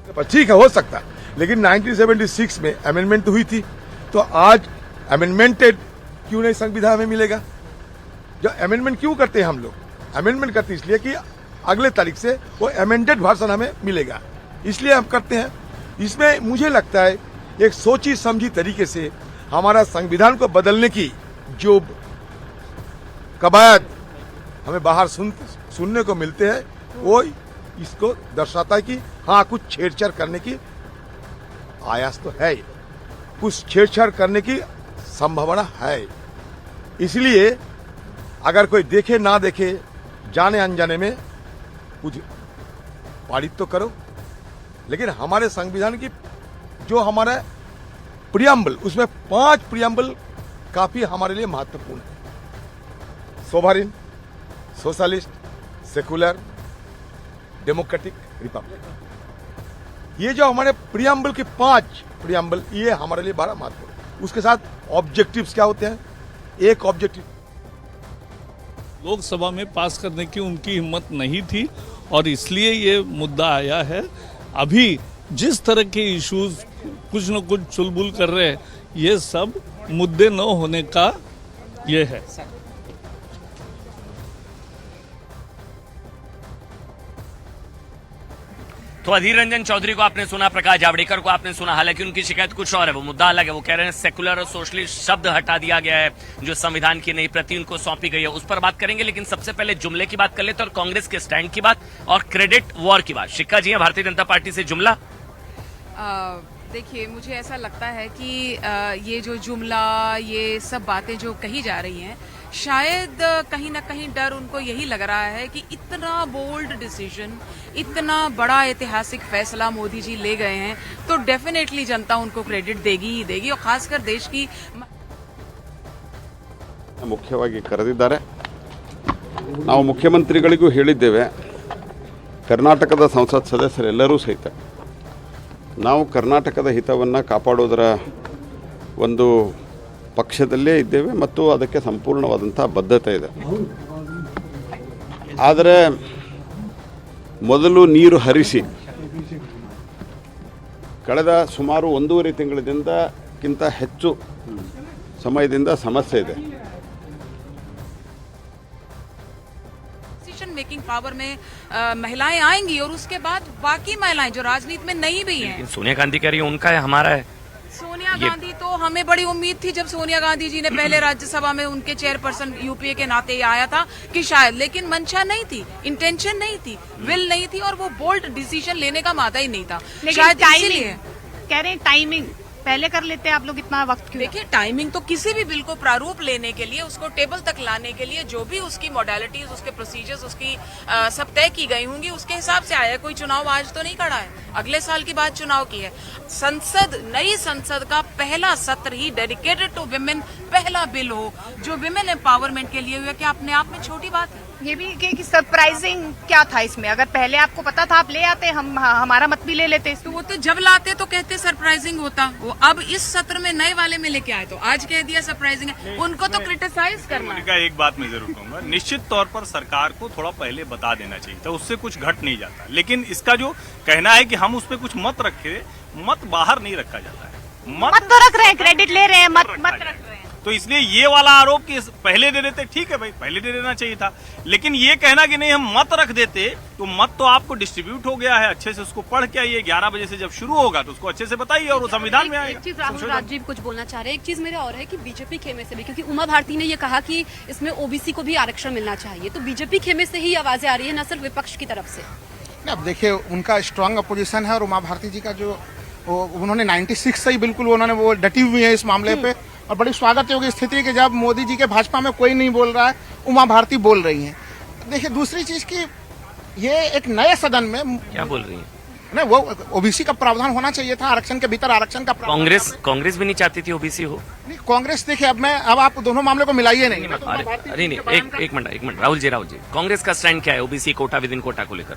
ठीक है, हो सकता, लेकिन 1976 में अमेंडमेंट हुई थी, तो आज अमेंडमेंटेड क्यों नहीं संविधान में मिलेगा? जो अमेंडमेंट क्यों करते हैं हम लोग? अमेंडमेंट करते इसलिए कि अगले तारीख से वो अमेंडेड वर्जन हमें मिलेगा, इसलिए हम करते हैं। इसमें मुझे लगता है एक सोची समझी तरीके से हमारा संविधान को बदलने की जो कवायद हमें बाहर सुनने को मिलते हैं, वो इसको दर्शाता है कि हाँ, कुछ छेड़छाड़ करने की आयास तो है, कुछ छेड़छाड़ करने की संभावना है। इसलिए अगर कोई देखे ना देखे, जाने अनजाने में कुछ पारित तो करो, लेकिन हमारे संविधान की जो हमारा प्रियम्बल, उसमें 5 प्रियम्बल काफी हमारे लिए महत्वपूर्ण है। Sovereign, socialist, secular, democratic, Republic, ये जो हमारे प्रियम्बल के 5 प्रियम्बल, ये हमारे लिए बड़ा महत्वपूर्ण है। उसके साथ ऑब्जेक्टिव्स क्या होते हैं? एक ऑब्जेक्टिव लोकसभा में पास करने की उनकी हिम्मत नहीं थी और इसलिए ये मुद्दा आया है। अभी जिस तरह के इश्यूज कुछ न कुछ चुलबुल कर रहे हैं, ये सब मुद्दे न होने का ये है। तो अधीर रंजन चौधरी को आपने सुना, प्रकाश जावड़ेकर को आपने सुना। हालांकि उनकी शिकायत कुछ और है, वो मुद्दा अलग है। वो कह रहे हैं सेकुलर और सोशलिस्ट शब्द हटा दिया गया है, जो संविधान की नई प्रति उनको सौंपी गई है, उस पर बात करेंगे। लेकिन सबसे पहले जुमले की बात कर लेते हैं और कांग्रेस के स्टैंड की बात और क्रेडिट वॉर की बात। शिक्का जी है भारतीय जनता पार्टी से, जुमला। देखिए, मुझे ऐसा लगता है कि ये जो जुमला, ये सब बातें जो कही जा रही हैं, शायद कहीं ना कहीं डर उनको यही लग रहा है कि इतना बोल्ड डिसीजन, इतना बड़ा ऐतिहासिक फैसला मोदी जी ले गए हैं, तो डेफिनेटली जनता उनको क्रेडिट देगी ही देगी। और खासकर देश की ಮುಖ್ಯವಾಗಿ ಕರೆದಿದ್ದಾರೆ। ನಾವು ಮುಖ್ಯಮಂತ್ರಿಗಳಿಗೂ ಹೇಳಿದ್ದೇವೆ, ಕರ್ನಾಟಕದ ಸಂಸತ್ ಸದಸ್ಯರೆಲ್ಲರೂ ಸಹಿತ ನಾವು ಕರ್ನಾಟಕದ ಹಿತವನ್ನು ಕಾಪಾಡೋದರ ಒಂದು ಪಕ್ಷದಲ್ಲೇ ಇದ್ದೇವೆ ಮತ್ತು ಅದಕ್ಕೆ ಸಂಪೂರ್ಣವಾದಂಥ ಬದ್ಧತೆ ಇದೆ. ಆದರೆ ಮೊದಲು ನೀರು ಹರಿಸಿ ಕಳೆದ ಸುಮಾರು 1.5 ತಿಂಗಳಿಂದಕ್ಕಿಂತ ಹೆಚ್ಚು ಸಮಯದಿಂದ ಸಮಸ್ಯೆ ಇದೆ. मेकिंग पावर में महिलाएं आएंगी और उसके बाद बाकी महिलाएं जो राजनीति में नहीं भी हैं। सोनिया गांधी कह रही है उनका है, हमारा है। सोनिया गांधी तो हमें बड़ी उम्मीद थी जब सोनिया गांधी जी ने पहले राज्यसभा में उनके चेयरपर्सन यूपीए के नाते ये आया था कि शायद, लेकिन मंशा नहीं थी, इंटेंशन नहीं थी, विल नहीं थी और वो बोल्ड डिसीजन लेने का मादा ही नहीं था। शायद इसीलिए कह रहे हैं टाइमिंग पहले कर लेते हैं आप लोग, इतना वक्त क्यों? देखिए, टाइमिंग तो किसी भी बिल को प्रारूप लेने के लिए, उसको टेबल तक लाने के लिए जो भी उसकी मॉडलिटीज, उसके प्रोसीजर्स, उसकी सब तय की गई होंगी, उसके हिसाब से आया। कोई चुनाव आज तो नहीं खड़ा है, अगले साल की बात चुनाव की है। संसद, नई संसद का पहला सत्र ही डेडिकेटेड टू विमेन पहला बिल हो जो विमेन एम्पावरमेंट के लिए हुआ, क्या अपने आप में छोटी बात है? ये भी कि सरप्राइजिंग क्या था इसमें? अगर पहले आपको पता था आप ले आते, हम हमारा मत भी ले लेते। तो वो तो जब लाते तो कहते सरप्राइजिंग होता, वो अब इस सत्र में नए वाले में लेके आए तो आज कह दिया सरप्राइजिंग है। उनको तो क्रिटिसाइज करना है। एक बात मैं जरूर कहूंगा, निश्चित तौर पर सरकार को थोड़ा पहले बता देना चाहिए था, उससे कुछ घट नहीं जाता। लेकिन इसका जो कहना है कि हम उस पर कुछ मत रखे, मत बाहर नहीं रखा जाता है। मत तो रख रहे हैं, क्रेडिट ले रहे हैं, मत रख रहे हैं। तो इसलिए ये वाला आरोप कि पहले दे देते, ठीक है भाई, पहले दे देना चाहिए था। लेकिन ये कहना कि नहीं हम मत रख देते, तो मत तो आपको डिस्ट्रीब्यूट हो गया है, अच्छे से उसको पढ़ के आइए। 11 बजे से जब शुरू होगा तो उसको अच्छे से बताइए और वो संविधान में आएगा। एक चीज राहुल राजीव कुछ बोलना चाह रहे हैं, एक चीज मेरा और है कि बीजेपी खेमे से भी, क्योंकि उमा भारती ने ये कहा कि इसमें ओबीसी को भी आरक्षण मिलना चाहिए, तो बीजेपी खेमे से ही आवाजें आ रही है, न सिर्फ विपक्ष की तरफ से। अब देखिए, उनका स्ट्रांग अपोजिशन है और उमा भारती जी का जो उन्होंने 96 से ही बिल्कुल उन्होंने वो डटी हुई है इस मामले पे, और बड़ी स्वागत योग्य स्थिति है कि जब मोदी जी के भाजपा में कोई नहीं बोल रहा है, उमा भारती बोल रही हैं। देखिए, दूसरी चीज की ये एक नए सदन में क्या बोल रही है? नहीं, वो ओबीसी का प्रावधान होना चाहिए था, आरक्षण के भीतर आरक्षण का कांग्रेस भी नहीं चाहती थी ओबीसी हो। नहीं, कांग्रेस, देखिए अब आप दोनों मामले को मिलाइए नहीं। अरे नहीं, एक मिनट राहुल जी, कांग्रेस का स्टैंड क्या है OBC quota within quota को लेकर?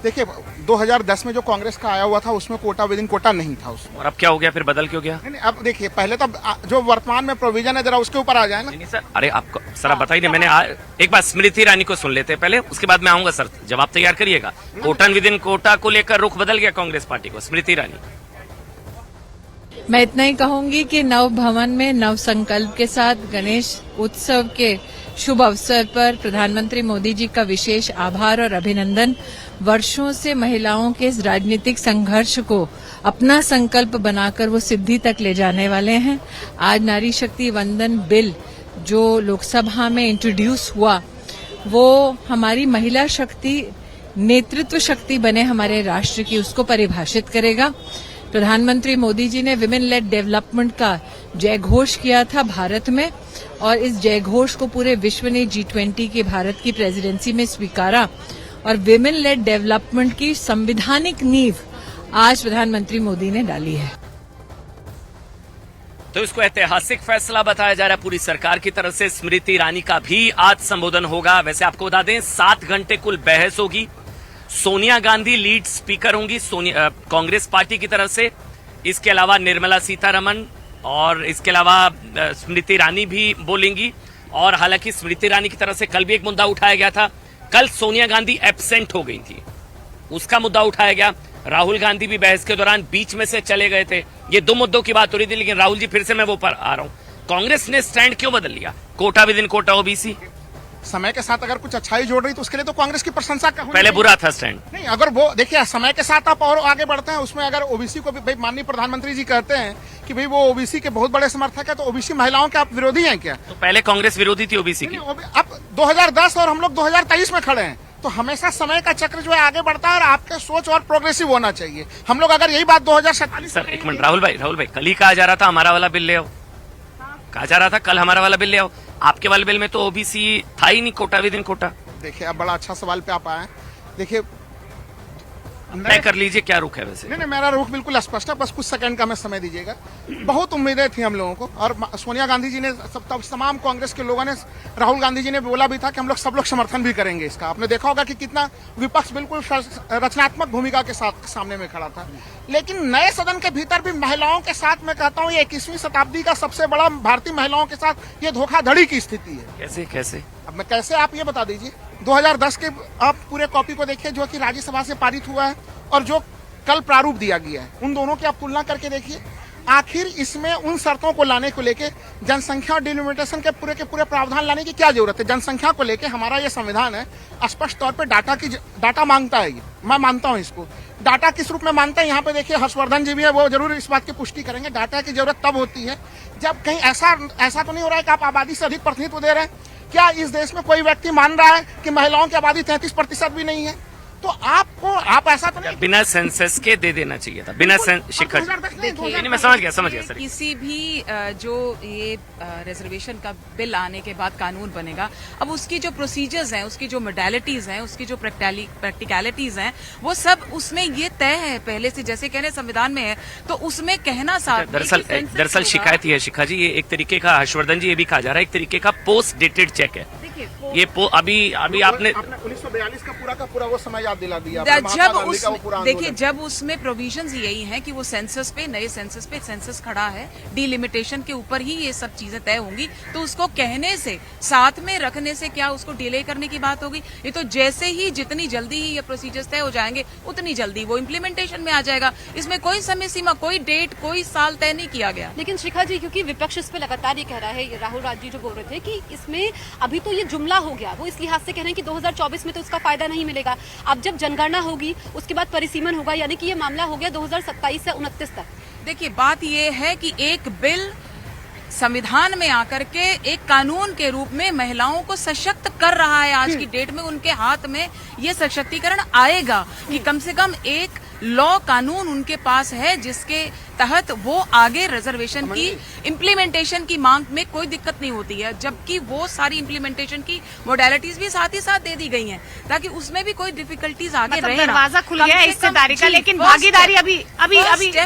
देखिए 2010 में जो कांग्रेस का आया हुआ था उसमें कोटा विद इन कोटा नहीं था उसमें। और अब क्या हो गया, फिर बदल क्यों गया? नहीं, अब देखिए पहले तो जो वर्तमान में प्रोविजन है जरा उसके ऊपर आ जाए ना। नहीं सर, अरे आपको सर आप बताइए, मैंने एक बार स्मृति ईरानी को सुन लेते हैं पहले, उसके बाद मैं आऊंगा सर, जवाब तैयार करिएगा। कोटन विद इन कोटा को लेकर रुख बदल गया कांग्रेस पार्टी को। स्मृति ईरानी। मैं इतना ही कहूंगी कि नव भवन में नव संकल्प के साथ गणेश उत्सव के शुभ अवसर पर प्रधानमंत्री मोदी जी का विशेष आभार और अभिनंदन। वर्षों से महिलाओं के इस राजनीतिक संघर्ष को अपना संकल्प बनाकर वो सिद्धि तक ले जाने वाले हैं। आज नारी शक्ति वंदन बिल जो लोकसभा में इंट्रोड्यूस हुआ वो हमारी महिला शक्ति, नेतृत्व शक्ति बने हमारे राष्ट्र की, उसको परिभाषित करेगा। प्रधानमंत्री मोदी जी ने विमेन लेड डेवलपमेंट का जय घोष किया था भारत में, और इस जय घोष को पूरे विश्व ने G20 की भारत की प्रेसिडेंसी में स्वीकारा, और विमेन लेड डेवलपमेंट की संवैधानिक नींव आज प्रधानमंत्री मोदी ने डाली है। तो इसको ऐतिहासिक फैसला बताया जा रहा है पूरी सरकार की तरफ से। स्मृति ईरानी का भी आज संबोधन होगा। वैसे आपको बता दें 7 घंटे कुल बहस होगी। सोनिया गांधी लीड स्पीकर होंगी कांग्रेस पार्टी की तरफ से। इसके अलावा निर्मला सीतारमण और इसके अलावा स्मृति ईरानी भी बोलेंगी। और हालांकि स्मृति ईरानी की तरफ से कल भी एक मुद्दा उठाया गया था। कल सोनिया गांधी एब्सेंट हो गई थी, उसका मुद्दा उठाया गया। राहुल गांधी भी बहस के दौरान बीच में से चले गए थे। ये 2 मुद्दों की बात हो रही थी, लेकिन राहुल जी फिर से मैं वो पर आ रहा हूं, कांग्रेस ने स्टैंड क्यों बदल लिया? Quota within quota OBC समय के साथ अगर कुछ अच्छाई जोड़ रही तो उसके लिए तो कांग्रेस की प्रशंसा का पहले बुरा था स्टैंड। नहीं, अगर वो देखिए समय के साथ आप और आगे बढ़ते हैं, उसमें अगर ओबीसी को भी भाई माननीय प्रधानमंत्री जी कहते हैं कि भाई वो ओबीसी के बहुत बड़े समर्थक है, तो ओबीसी महिलाओं के आप विरोधी हैं क्या? तो पहले कांग्रेस विरोधी थी ओबीसी की। अब 2010 और हम लोग 2023 में खड़े हैं, तो हमेशा समय का चक्र जो है आगे बढ़ता है और आपके सोच और प्रोग्रेसिव होना चाहिए। हम लोग अगर यही बात 2047 सर एक मिनट, राहुल भाई कल ही कहा जा रहा था हमारा वाला बिल ले आओ, कहा जा रहा था कल हमारा वाला बिल ले आओ। आपके वाले बिल में तो ओबीसी था ही नहीं, कोटा विद इन कोटा। देखिए अब बड़ा अच्छा सवाल पे आप आए। देखिए तय कर लीजिए क्या रुख है वैसे। नहीं, मेरा रुख बिल्कुल स्पष्ट है, बस कुछ सेकंड का मैं समय दीजिएगा। बहुत उम्मीदें थी हम लोगों को, और सोनिया गांधी जी ने तमाम कांग्रेस के लोगों ने, राहुल गांधी जी ने बोला भी था कि हम लोग सब लोग समर्थन भी करेंगे इसका। आपने देखा होगा कि कितना विपक्ष बिल्कुल रचनात्मक भूमिका के साथ सामने में खड़ा था। लेकिन नए सदन के भीतर भी महिलाओं के साथ मैं कहता हूँ, ये 21वीं शताब्दी का सबसे बड़ा भारतीय महिलाओं के साथ ये धोखाधड़ी की स्थिति है। कैसे अब मैं कैसे, आप ये बता दीजिए। 2010 के आप पूरे कॉपी को देखिए जो कि राज्यसभा से पारित हुआ है और जो कल प्रारूप दिया गया है, उन दोनों की आप तुलना करके देखिए। आखिर इसमें उन शर्तों को लाने को लेके जनसंख्या और डिलिमिटेशन के पूरे प्रावधान लाने की क्या जरूरत है? जनसंख्या को लेके हमारा ये संविधान है स्पष्ट तौर पे डाटा मांगता है। मैं मानता हूँ इसको। डाटा किस रूप में मानता है? यहाँ पे देखिए हर्षवर्धन जी भी है, वो जरूर इस बात की पुष्टि करेंगे। डाटा की जरूरत तब होती है जब कहीं ऐसा तो नहीं हो रहा है कि आप आबादी से अधिक प्रतिनिधित्व दे रहे हैं। क्या इस देश में कोई व्यक्ति मान रहा है कि महिलाओं की आबादी 33% भी नहीं है? तो आप ऐसा तो नहीं, बिना सेंसस के दे देना चाहिए था, बिना शिखर। देखिए मैं समझ गया सर। किसी भी जो ये रिजर्वेशन का बिल आने के बाद कानून बनेगा, अब उसकी जो प्रोसीजर्स हैं, उसकी जो मोडालिटीज हैं, उसकी जो प्रैक्टिकलिटीज हैं, वो सब उसमें ये तय है पहले से, जैसे कहने संविधान में है, तो उसमें कहना साफ। दरअसल शिकायत ये शिखा जी, ये एक तरीके का, हर्षवर्धन जी ये भी कहा जा रहा है, एक तरीके का पोस्ट डेटेड चेक है ये। अभी आपने 1942 का पूरा वो समय याद दिला दिया। जब उसमें प्रोविजंस यही हैं कि वो सेंसस पे, नए सेंसस पे सेंसस खड़ा है, डिलिमिटेशन के ऊपर ही ये सब चीजें तय होंगी, तो उसको कहने से, साथ में रखने से क्या उसको डिले करने की बात होगी? ये तो जैसे ही जितनी जल्दी ही ये प्रोसीजर्स तय हो जाएंगे उतनी जल्दी वो इम्प्लीमेंटेशन में आ जाएगा। इसमें कोई समय सीमा, कोई डेट, कोई साल तय नहीं किया गया। लेकिन शिखा जी, क्योंकि विपक्ष इस पे लगातार ये कह रहा है, राहुल गांधी जो बोल रहे थे कि इसमें अभी तो ये जुमला हो गया, वो इस लिहाज से कह रहे हैं कि 2024 में तो उसका फायदा नहीं मिलेगा। अब जब जनगणना होगी उसके बाद परिसीमन होगा, यानी कि ये मामला हो गया 2027 से 29 तक। देखिए बात ये है कि एक बिल संविधान में आकर के एक कानून के रूप में महिलाओं को सशक्त कर रहा है। आज की डेट में उनके हाथ में ये सशक्तिकरण आएगा कि कम से कम एक लॉ कानून उनके पास है जिसके तहत वो आगे रिजर्वेशन की इम्प्लीमेंटेशन की मांग में कोई दिक्कत नहीं होती है, जबकि वो सारी इम्प्लीमेंटेशन की मोडालिटीज भी साथ ही साथ दे दी गई हैं ताकि उसमें भी कोई डिफिकल्टीज आगे रहे। दरवाजा खुल गया है हिस्सेदारी का, लेकिन भागीदारी अभी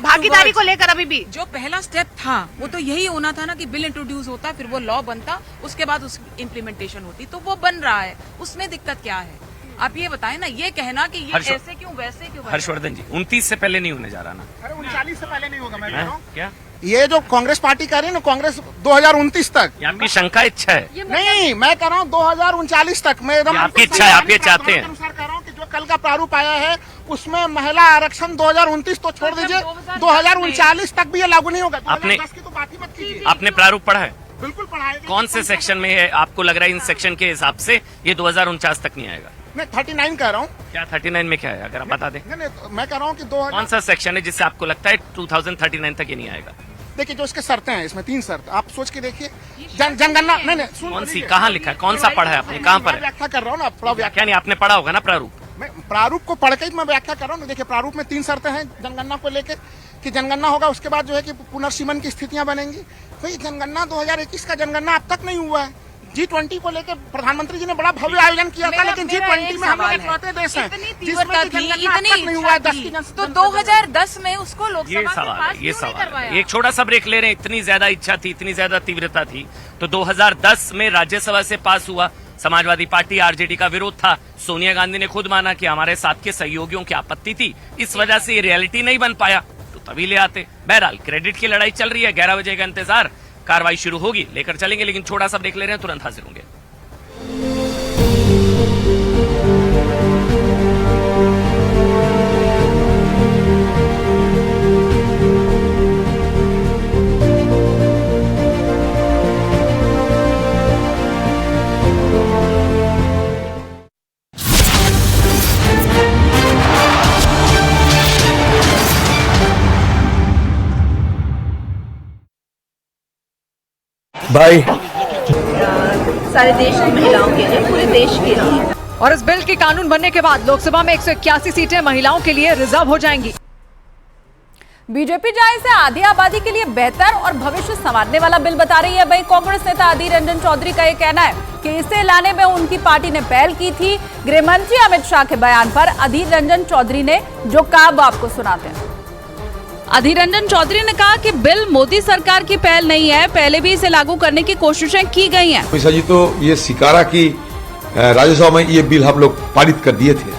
भागीदारी को लेकर अभी भी जो पहला स्टेप था वो तो यही होना था ना कि बिल इंट्रोड्यूस होता, फिर वो लॉ बनता, उसके बाद उसकी इम्प्लीमेंटेशन होती, तो वो बन रहा है, उसमें दिक्कत क्या है? आप ये बताएं ना, ये कहना कि ये ऐसे क्यों वैसे क्यों। हर्षवर्धन जी 29 से पहले नहीं होने जा रहा ना। अरे 39 से पहले नहीं होगा, मैं कह रहा हूँ। क्या ये जो कांग्रेस पार्टी कर रही है ना, कांग्रेस 2029 तक। ये आपकी शंका इच्छा है? नहीं, मैं कह रहा हूँ 2039 तक। मैं एकदम आपकी इच्छा है, आप ये चाहते हैं? अनुसार कह रहा हूँ कि जो कल का प्रारूप आया है उसमें महिला आरक्षण 2029 तो छोड़ दीजिए, 2039 तक भी ये लागू नहीं होगा। 2010 की तो बात ही मत कीजिए। आपने प्रारूप पढ़ा है? बिल्कुल पढ़ा है। कौन से सेक्शन में है? आपको लग रहा है इन सेक्शन के हिसाब से ये 2049 तक नहीं आएगा? मैं 39 कह रहा हूँ। क्या 39 में क्या है, अगर आप बता दें? नहीं, मैं कह रहा हूँ कि कौन सा सेक्शन है जिससे आपको लगता है 2039 तक ये नहीं आएगा? देखिए, जो इसके शर्तें हैं, इसमें 3 शर्त आप सोच के देखिए। जनगणना नहीं कौन सी, कहाँ लिखा है, कौन सा पढ़ा है आपने, कहाँ पर है? व्याख्या कर रहा हूँ ना, थोड़ा क्या नहीं, आपने पढ़ा होगा ना प्रारूप? मैं प्रारूप को पढ़ के ही मैं व्याख्या कर रहा हूँ। देखिए, प्रारूप में 3 शर्तें हैं जनगणना को लेकर कि जनगणना होगा, उसके बाद जो है कि पुनर्सीमन की स्थितियां बनेंगी। भाई जनगणना 2021 का जनगणना अब तक नहीं हुआ है। G20 को लेकर प्रधानमंत्री जी ने बड़ा भव्य आयोजन किया था, लेकिन G20 में हम लोग इकलौते देश हैं जिसमें जनगणना अब तक नहीं हुआ है। 10 की तो 2010 में उसको लोकसभा ये में सवाल पास है, ये क्यों नहीं सवाल करवाया? है। एक छोटा सा ब्रेक ले रहे हैं। इतनी ज्यादा इच्छा थी, इतनी ज्यादा तीव्रता थी तो 2010 में राज्यसभा से पास हुआ। समाजवादी पार्टी आरजेडी का विरोध था। सोनिया गांधी ने खुद माना कि हमारे साथ के सहयोगियों की आपत्ति थी, इस वजह से ये रियलिटी नहीं बन पाया, तो तभी ले आते। बहरहाल क्रेडिट की लड़ाई चल रही है। 11 बजे का इंतजार, कार्रवाई शुरू होगी, लेकर चलेंगे, लेकिन छोटा सा ब्रेक ले रहे हैं, तुरंत हाजिर होंगे। भाई सारे देश की महिलाओं के लिए, पूरे देश के लिए। और इस बिल के कानून बनने के बाद लोकसभा में 181 सीटें महिलाओं के लिए रिजर्व हो जाएंगी। बीजेपी जहां इसे आधी आबादी के लिए बेहतर और भविष्य संवारने वाला बिल बता रही है, वहीं कांग्रेस नेता अधीर रंजन चौधरी का यह कहना है कि इसे लाने में उनकी पार्टी ने पहल की थी। गृह मंत्री अमित शाह के बयान पर अधीर रंजन चौधरी ने जो कहा वो आपको सुनाते हैं। अधीर रंजन चौधरी ने कहा कि बिल मोदी सरकार की पहल नहीं है, पहले भी इसे लागू करने की कोशिशें की गई हैं। जी तो ये सिकारा की राज्यसभा में ये बिल हम लोग पारित कर दिए थे।